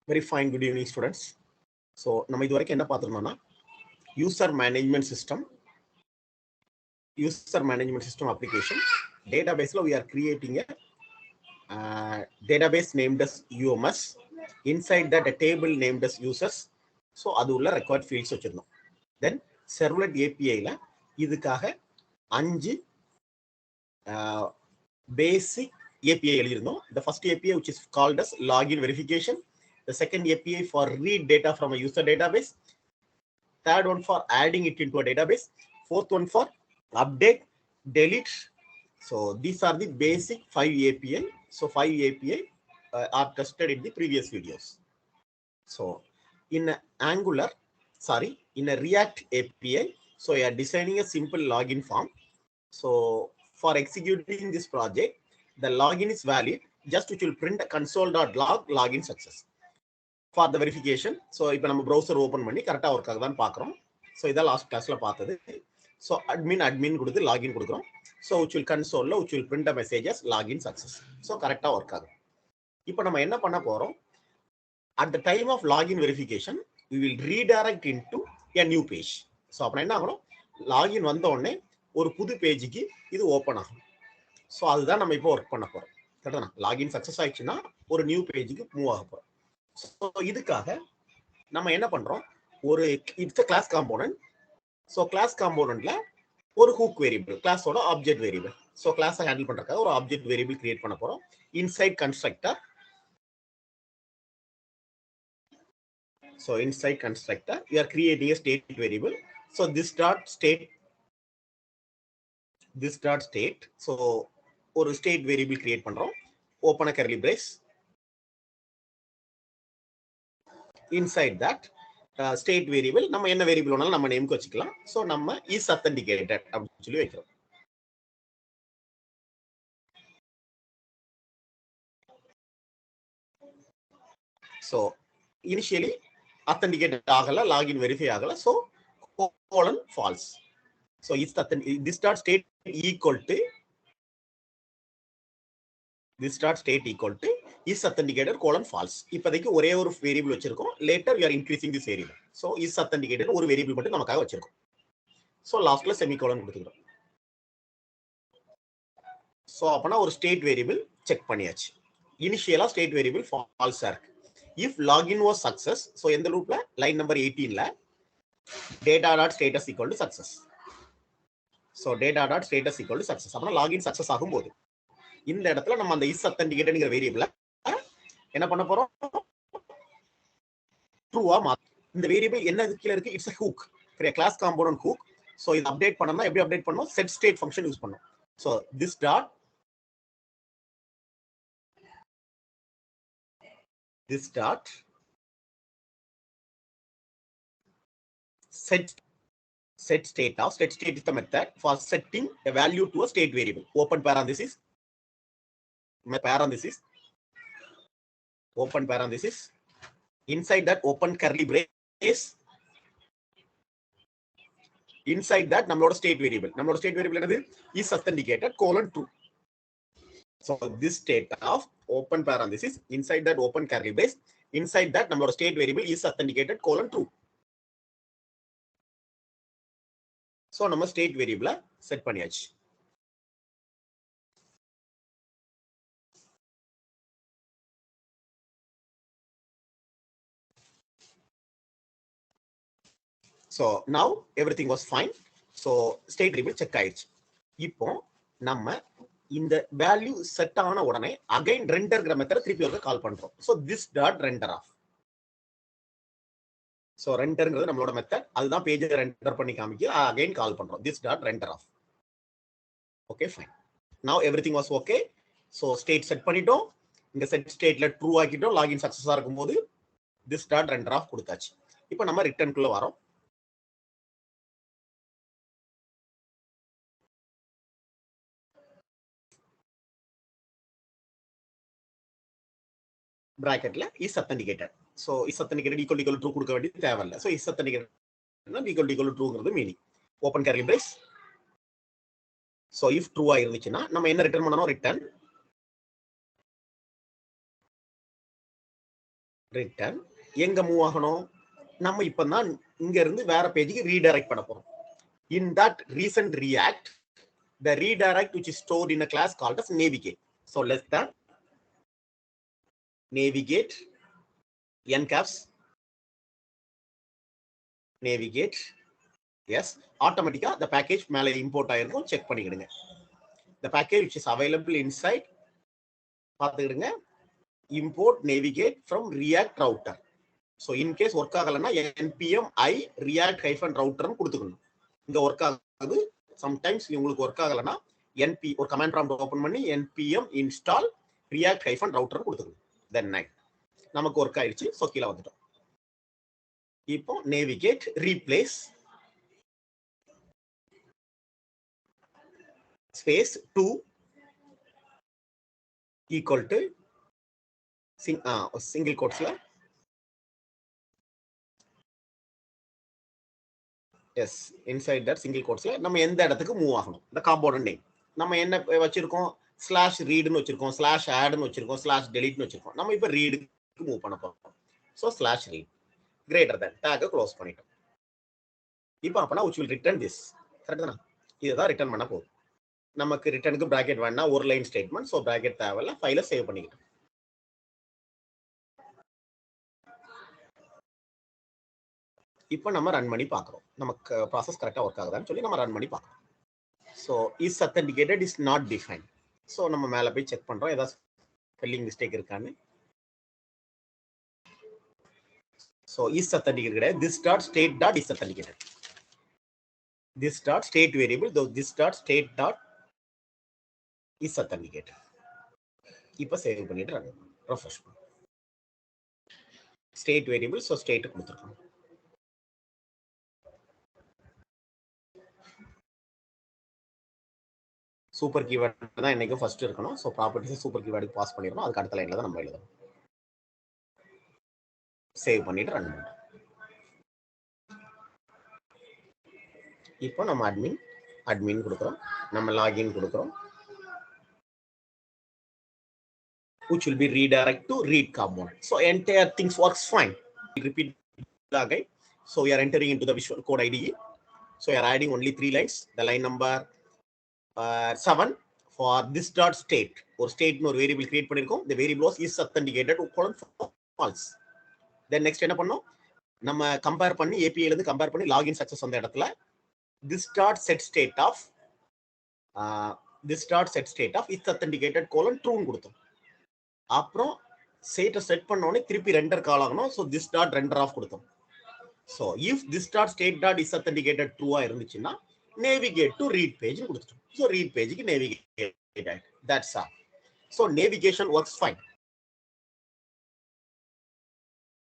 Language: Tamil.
Very fine. Good evening, students. So, நம்ம இதுவரைக்கும் என்ன பார்த்திருந்தோம்னா user management system application databaseல we are creating a database named as UMS. Inside that a table named as users. So, அது உள்ள required fields வச்சிருந்தோம். Then servlet APIல இதுக்காக 5 basic API எழுதிருந்தோம். The first API which is called as login verification. The second API for read data from a user database. Third one for adding it into a database. Fourth one for update, delete. So these are the basic 5 API. So 5 API are tested in the previous videos. So in a React API, so you are designing a simple login form. So for executing this project, the login is valid. Just it will print a console.log login success. For the verification, so இப்போ நம்ம browser open பண்ணி கரெக்டா ஒர்க் ஆகுதான்னு பார்க்குறோம். ஸோ இதான் லாஸ்ட் கிளாஸ்ல பார்த்தது. ஸோ அட்மின் கொடுத்து லாகின் கொடுக்குறோம். So which will console which will print a message as login success. So கரெக்டா ஒர்க் ஆகும். இப்போ நம்ம என்ன பண்ண போறோம்? At the time of login verification, we will redirect into a new page. So அப்புறம் என்ன ஆகணும்? லாகின் வந்த உடனே ஒரு புது பேஜுக்கு இது ஓப்பன் ஆகும். ஸோ அதுதான் நம்ம இப்போ ஒர்க் பண்ண போறோம். கரெக்டா? லாகின் சக்சஸ் ஆயிடுச்சுன்னா ஒரு நியூ பேஜுக்கு மூவ் ஆக போறோம். ஸோ இதுக்காக நம்ம என்ன பண்றோம்? ஒரு it's class component. So class காம்போனன்ட்ல ஒரு ஹூக் வேரியபிள், கிளாஸோட ஆப்ஜெக்ட் வேரியபிள். ஸோ கிளாஸை ஹேண்டில் பண்றதுக்காக ஒரு ஆப்ஜெக்ட் வேரியபிள் கிரியேட் பண்ண போறோம். Inside constructor. So inside constructor we are creating a state variable. So this dot state. So ஒரு ஸ்டேட் வேரியபிள் கிரியேட் பண்றோம். Open a curly brace. Inside that state variable நம்ம என்ன வேரியபிள் வேணாலும் நம்ம நேம்க்கு வச்சுக்கலாம். ஸோ நம்ம இஸ் அத்தன்டிகேட்டட் அப்படின்னு சொல்லி வைக்கிறோம். ஸோ இனிஷியலி அத்தன்டிகேட்டட் ஆகல, லாகின் வெரிஃபை ஆகல. So colon false. So this dot state equal to is authenticated colon false. இப்போதைக்கு ஒரே ஒரு வேரியபிள் வச்சிருக்கோம். later we are increasing this variable. so is authenticated ஒரு வேரியபிள் மட்டும் நமக்காக வச்சிருக்கோம். so lastல செமிகோலன் கொடுத்துக்கிறோம். so அப்பனா ஒரு ஸ்டேட் வேரியபிள் செக் பண்ணியாச்சு. இனிஷியலா ஸ்டேட் வேரியபிள் ஃபால்ஸா இருக்கு. if login was success, so எந்த லூப்ல லைன் நம்பர் 18ல data.status equal to success. so data.status equal to success. அப்பனா login success ஆகும்போது இந்த இடத்துல நம்ம அந்த இஸ் அத்தன்டிகேட்டட்ங்கிற வேரியபிள என்ன பண்ண போறோம்? ட்ரூவா மாத்த. இந்த வேரியபிள் என்ன கீழ இருக்கு? It's a hook. சரியா? Class component hook. சோ இது அப்டேட் பண்ணனும்னா எப்படி அப்டேட் பண்ணனும்? set state ஃபங்க்ஷன் யூஸ் பண்ணனும். So this dot set state is the method for setting a value to a state variable. Open parenthesis, open parenthesis. Inside that open curly brace. Inside that நம்மளோட state variable என்னது? is authenticated colon true. So this state of open parenthesis, inside that open curly brace, inside that நம்மளோட state variable is authenticated colon true. So நம்ம state variable செட் பண்ணியாச்சு. So now everything was fine. So state variable check ஆயிடுச்சு. இப்போ நம்ம இந்த வேல்யூ செட் ஆன உடனே அகைன் ரெண்டர்ங்கிற மெத்தட் திருப்பி ஒருக்க கால் பண்றோம். So this dot render off. So renderங்கிறது நம்மளோட மெத்தட். அதுதான் பேஜை ரெண்டர் பண்ணி காமிக்க அகைன் கால் பண்றோம். this dot render off. Okay, fine. Now everything was okay. So state set பண்ணிட்டோம். இந்த செட் ஸ்டேட்ல ட்ரூ ஆக்கிட்டோம். லாகின் சக்சஸா இருக்கும்போது this dot render off கொடுத்தாச்சு. இப்போ நம்ம ரிட்டர்ன்குள்ள வரோம். bracketல is authenticated. So is authenticated equal to true கொடுக்க வேண்டியது தேவையில்லை. So is authenticated equal to trueங்கிறது meaning. open curly brace. So if true ஆ இருந்துச்சுன்னா நம்ம என்ன ரிட்டர்ன் பண்ணனும்? ரிட்டர்ன் ரிட்டர்ன் எங்க மூவ் ஆகணும்? நம்ம இப்பதான் இங்க இருந்து வேற பேஜுக்கு ரீடைரக்ட் பண்ண போறோம். In that recent React, the redirect which is stored in a class called as navigate. So less than navigate ncaps navigate. Yes, automatically the package மேல import ஆயிருக்கும். செக் பண்ணிடுங்க. The package which is available inside பார்த்துக்கிடுங்க. Import navigate from React router. So in case work ஆகலன்னா npm I react -router கொடுத்துக்கணும். இங்க ஒர்க் ஆகுது. சம்டைம்ஸ் உங்களுக்கு ஒர்க் ஆகலன்னா np ஒரு கமாண்ட் ப்ராம்ப்ட் ஓபன் பண்ணி npm install react -router கொடுத்துக்கணும். தென் நமக்கு ஒர்க் ஆயிடுச்சு. ஸோ கீழே வந்துட்டோம். இப்போ navigate replace space 2 equal to single கோட்ஸ்ல எஸ் இன்சைட் தட் சிங்கிள் கோட்ஸ்ல நம்ம எந்த இடத்துக்கு மூவ் ஆகணும், இந்த காம்பவுண்ட் நேம் நம்ம என்ன வச்சிருக்கோம், ஸ்லாஷ் ரீடுன்னு வச்சிருக்கோம், ஸ்லாஷ் ஆட்னு வச்சிருக்கோம், ஸ்லாஷ் டெலிட்னு வச்சிருக்கோம். நம்ம இப்போ ரீடுக்கு மூவ் பண்ண போறோம். So slash read greater than டேக்கை க்ளோஸ் பண்ணிட்டோம். இப்போ அப்பனா which will return this. Correct தானே? இதுதான் ரிட்டர்ன் பண்ண போகுது. நமக்கு ரிட்டர்னுக்கு பிராக்கெட் வேணா ஒரு லைன் ஸ்டேட்மெண்ட். ஸோ பிராக்கெட் தேவையில்ல, ஃபைலை சேவ் பண்ணிக்கிட்டோம். இப்போ நம்ம ரன் பண்ணி பார்க்குறோம், நமக்கு ப்ராசஸ் கரெக்டாக ஒர்க் ஆகுதான்னு சொல்லி நம்ம ரன் பண்ணி பார்க்குறோம். So is authenticated is not define. So நம்ம மேலே போய் செக் பண்ணுறோம் ஏதாவது ஸ்பெல்லிங் மிஸ்டேக் இருக்கான்னு. ஸோ இஸ் அத்தன்டிகேட்டட் கிடையாது. This dot state dot is authenticated. This dot state variable this dot state dot is authenticated. இப்போ சேவ் பண்ணிட்டு ரன் ப்ரொஃபஷ் பண்ணும். ஸ்டேட் வேரியபிள் ஸோ ஸ்டேட் கொடுத்துருக்கோம். சூப்பர் கீவேர்ட் தான் என்னைக்கும் ஃபர்ஸ்ட் இருக்கணும். ஸோ ப்ராப்பர்ட்டிஸ் சூப்பர் கீவேர்டுக்கு பாஸ் பண்ணிடணும். அதுக்கு அடுத்த லைன்ல தான் நம்ம எழுதணும். சேவ் பண்ணிட்டு ரன் பண்ணுறோம். இப்போ நம்ம அட்மின் கொடுக்குறோம், நம்ம லாகின் கொடுக்குறோம். which will be redirect to read component. So entire things works fine. We repeat again. So we are entering into the Visual Code IDE. So we are adding only 3 lines. The line number 7 for this dot state or state no variable create பண்ணிருக்கோம். The variable is authenticated false. Then next என்ன பண்ணோம், நம்ம கம்பேர் பண்ணி API ல இருந்து கம்பேர் பண்ணி லாகின் சக்சஸ் வந்த இடத்துல this dot set state of is authenticated true கொடுத்தோம். அப்புறம் ஸ்டேட்டை செட் பண்ணோடனே திருப்பி ரெண்டர் கால் ஆகணும். So this dot render of கொடுத்தோம். So if this dot state dot is authenticated ட்ரூவா இருந்துச்சுன்னா நேவிகேட் டு ரீட் பேஜ் கொடுத்துட்டோம். ஸோ ரீட் பேஜுக்கு navigate. That's all. So navigation works fine.